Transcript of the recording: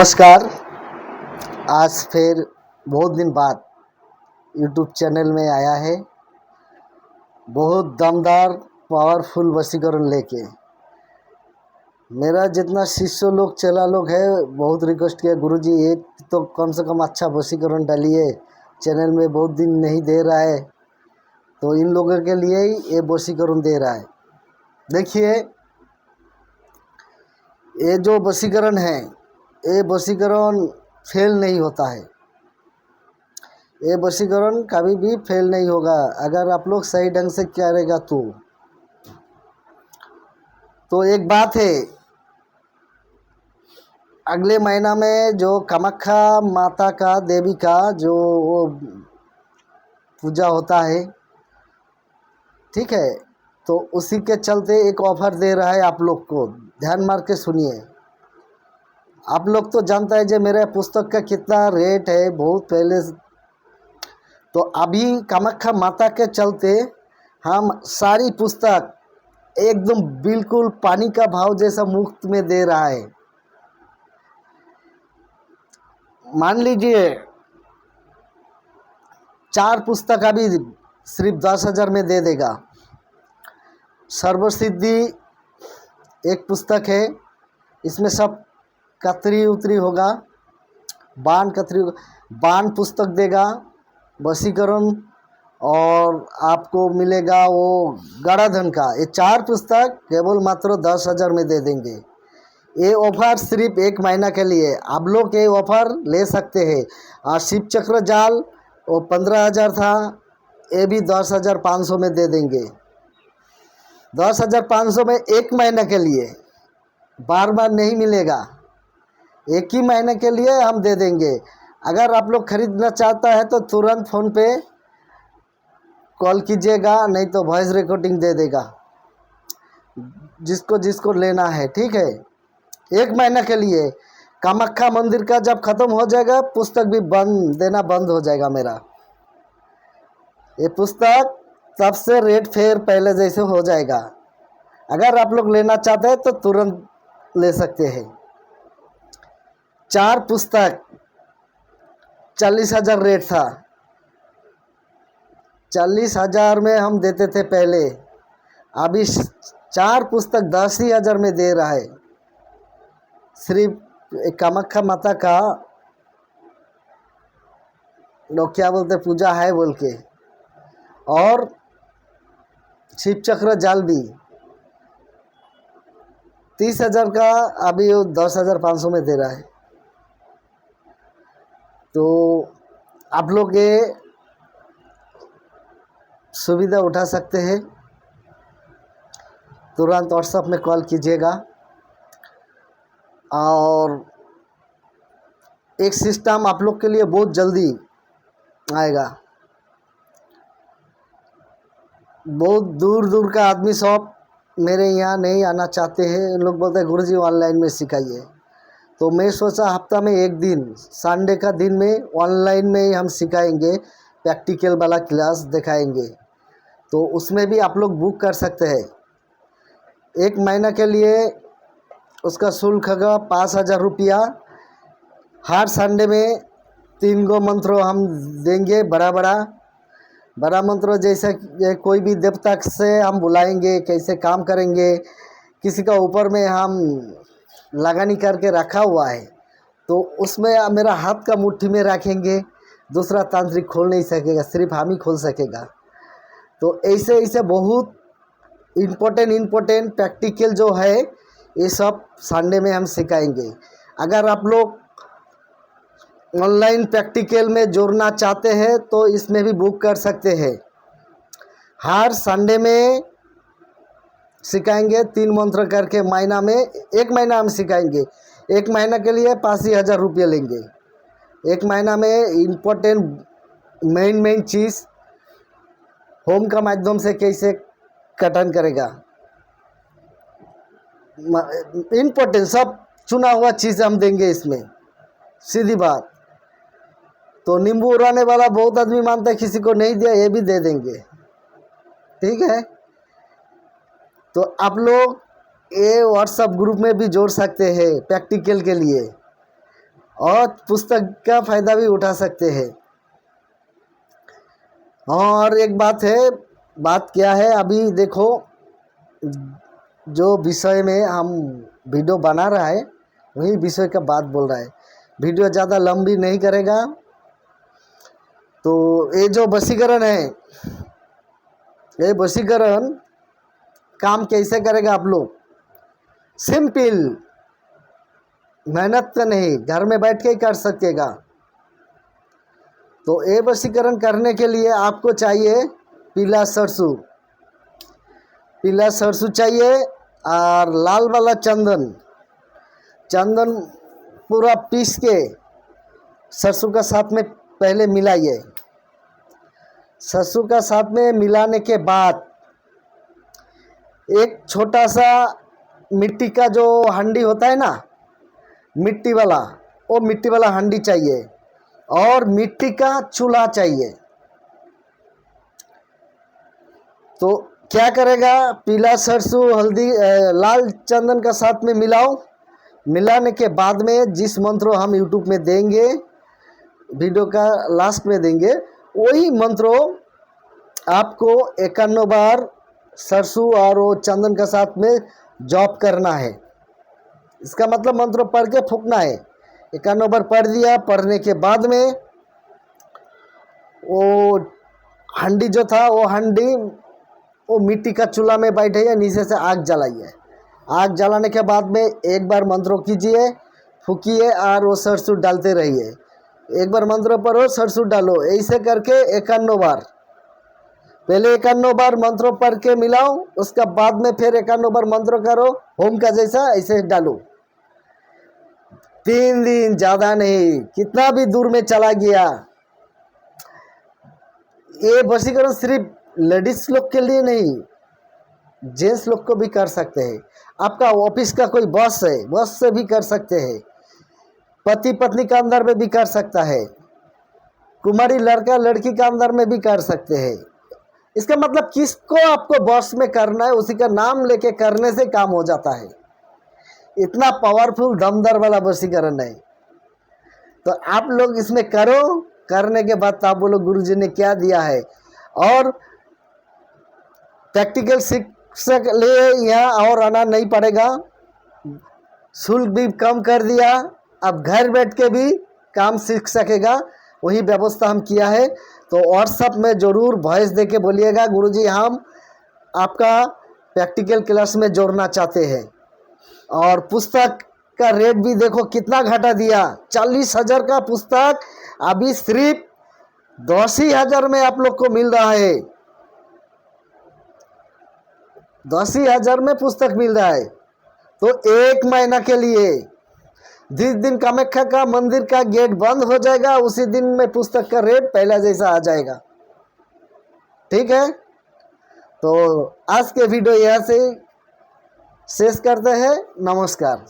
नमस्कार। आज फिर बहुत दिन बाद यूट्यूब चैनल में आया है, बहुत दमदार पावरफुल वशीकरण लेके। मेरा जितना शिष्य लोग चेला लोग है, बहुत रिक्वेस्ट किया, गुरुजी एक तो कम से कम अच्छा वशीकरण डालिए, चैनल में बहुत दिन नहीं दे रहा है, तो इन लोगों के लिए ही ये वशीकरण दे रहा है। देखिए, ये जो वशीकरण है, ये वशीकरण फेल नहीं होता है। ये वशीकरण कभी भी फेल नहीं होगा अगर आप लोग सही ढंग से करेगा तो एक बात है, अगले महीना में जो कामाख्या माता का देवी का जो वो पूजा होता है, ठीक है, तो उसी के चलते एक ऑफर दे रहा है आप लोग को। ध्यान मार के सुनिए। आप लोग तो जानता है जो मेरे पुस्तक का कितना रेट है बहुत पहले, तो अभी कामाख्या माता के चलते हम सारी पुस्तक एकदम बिल्कुल पानी का भाव जैसा मुफ्त में दे रहा है। मान लीजिए 4 पुस्तक अभी सिर्फ 10,000 में दे देगा। सर्वसिद्धि एक पुस्तक है, इसमें सब कतरी उतरी होगा, बाण कतरी, बाण पुस्तक देगा, वशीकरण, और आपको मिलेगा वो गणाधन का। ये 4 पुस्तक केवल मात्र 10,000 में दे देंगे। ये ऑफर सिर्फ 1 महीना के लिए, आप लोग ये ऑफर ले सकते हैं। और शिव चक्र जाल वो 15,000 था, ये भी 10,500 में दे देंगे। 10,500 में 1 महीने के लिए, बार बार नहीं मिलेगा, एक ही महीने के लिए हम दे देंगे। अगर आप लोग खरीदना चाहता है तो तुरंत फ़ोन पे कॉल कीजिएगा, नहीं तो वॉइस रिकॉर्डिंग दे देगा जिसको जिसको लेना है, ठीक है। 1 महीने के लिए। कामाख्या मंदिर का जब ख़त्म हो जाएगा, पुस्तक भी देना बंद हो जाएगा मेरा। ये पुस्तक तब से रेट फेयर पहले जैसे हो जाएगा। अगर आप लोग लेना चाहते हैं तो तुरंत ले सकते हैं। 4 पुस्तक 40,000 रेट था, 40,000 में हम देते थे पहले, अभी 4 पुस्तक 10,000 में दे रहा है। सिर्फ कामाख्या माता का लोग क्या बोलते पूजा है बोल के, और शिव चक्र जाल भी 30,000 का अभी 10,500 में दे रहा है। तो आप लोग ये सुविधा उठा सकते हैं, तुरंत व्हाट्सएप में कॉल कीजिएगा। और एक सिस्टम आप लोग के लिए बहुत जल्दी आएगा। बहुत दूर दूर का आदमी सब मेरे यहाँ नहीं आना चाहते हैं, उन लोग बोलते हैं गुरुजी ऑनलाइन में सिखाइए। तो मैं सोचा हफ्ता में एक दिन, संडे का दिन में ऑनलाइन में ही हम सिखाएंगे, प्रैक्टिकल वाला क्लास दिखाएंगे। तो उसमें भी आप लोग बुक कर सकते हैं। 1 महीना के लिए उसका शुल्क होगा 5,000 रुपया। हर संडे में 3 गो मंत्र हम देंगे, बड़ा मंत्र, जैसे कोई भी देवता से हम बुलाएंगे, कैसे काम करेंगे, किसी का ऊपर में हम लगानी करके रखा हुआ है, तो उसमें मेरा हाथ का मुट्ठी में रखेंगे, दूसरा तांत्रिक खोल नहीं सकेगा, सिर्फ हम ही खोल सकेगा। तो ऐसे ऐसे बहुत इम्पोर्टेंट प्रैक्टिकल जो है, ये सब संडे में हम सिखाएंगे। अगर आप लोग ऑनलाइन प्रैक्टिकल में जोड़ना चाहते हैं तो इसमें भी बुक कर सकते हैं। हर संडे में सिखाएंगे 3 मंत्र करके, महीना में 1 महीना हम सिखाएंगे। 1 महीना के लिए 85,000 रुपये लेंगे। 1 महीना में इम्पोर्टेंट मेन चीज़ होम का माध्यम से कैसे कटन करेगा, इम्पोर्टेंट सब चुना हुआ चीज़ हम देंगे इसमें, सीधी बात। तो नींबू उड़ाने वाला बहुत आदमी मानता है, किसी को नहीं दिया, ये भी दे देंगे, ठीक है। तो आप लोग ये व्हाट्सएप ग्रुप में भी जोड़ सकते हैं प्रैक्टिकल के लिए। और पुस्तक का फ़ायदा भी उठा सकते हैं। और एक बात है, बात क्या है, अभी देखो जो विषय में हम वीडियो बना रहा है वही विषय का बात बोल रहा है। वीडियो ज़्यादा लंबी नहीं करेगा। तो ये जो वशीकरण है, ये वशीकरण काम कैसे करेगा आप लोग? सिंपल, मेहनत का नहीं, घर में बैठ के ही कर सकेगा। तो ये वशीकरण करने के लिए आपको चाहिए पीला सरसों, पीला सरसों चाहिए और लाल वाला चंदन, चंदन पूरा पीस के सरसों का साथ में पहले मिलाइए। सरसों का साथ में मिलाने के बाद एक छोटा सा मिट्टी का जो हंडी होता है ना, मिट्टी वाला, वो मिट्टी वाला हंडी चाहिए और मिट्टी का चूल्हा चाहिए। तो क्या करेगा, पीला सरसों हल्दी लाल चंदन का साथ में मिलाओ। मिलाने के बाद में जिस मंत्रों हम यूट्यूब में देंगे, वीडियो का लास्ट में देंगे, वही मंत्रों आपको 51 बार सरसों और वो चंदन का साथ में जॉब करना है। इसका मतलब मंत्र पढ़ के फूकना है। 51 बार पढ़ दिया, पढ़ने के बाद में वो हंडी जो था, वो हंडी वो मिट्टी का चूल्हा में बैठे नीचे से आग जलाइए। आग जलाने के बाद में एक बार मंत्रों कीजिए, फूकिए और वो सरसों डालते रहिए। एक बार मंत्रों पढ़ो, सरसों डालो, ऐसे करके 51 बार। पहले 51 बार मंत्रों पढ़ के मिलाओ, उसका बाद में फिर 51 बार मंत्रों करो, होम का जैसा ऐसे डालो। 3 दिन, ज़्यादा नहीं, कितना भी दूर में चला गया। ये वशीकरण सिर्फ लेडीज लोग के लिए नहीं, जेंट्स लोग को भी कर सकते हैं। आपका ऑफिस का कोई बॉस है, बॉस से भी कर सकते हैं। पति पत्नी का अंदर में भी कर सकता है। कुमारी लड़का लड़की का अंदर में भी कर सकते हैं। इसका मतलब किसको आपको बॉस में करना है, उसी का नाम लेके करने से काम हो जाता है। इतना पावरफुल दमदार वाला वशीकरण है। तो आप लोग इसमें करो, करने के बाद आप बोलो गुरुजी ने क्या दिया है। और प्रैक्टिकल शिक्षक लिए यहाँ और आना नहीं पड़ेगा, शुल्क भी कम कर दिया, अब घर बैठ के भी काम सीख सकेगा, वही व्यवस्था हम किया है। तो व्हाट्सएप में ज़रूर वॉइस दे के बोलिएगा गुरुजी हम आपका प्रैक्टिकल क्लास में जोड़ना चाहते हैं। और पुस्तक का रेट भी देखो कितना घटा दिया, 40,000 का पुस्तक अभी सिर्फ 10,000 में आप लोग को मिल रहा है। 10,000 में पुस्तक मिल रहा है। तो 1 महीना के लिए, जिस दिन कामाख्या का मंदिर का गेट बंद हो जाएगा उसी दिन में पुस्तक का रेट पहला जैसा आ जाएगा। ठीक है, तो आज के वीडियो यहाँ से शेष करते हैं। नमस्कार।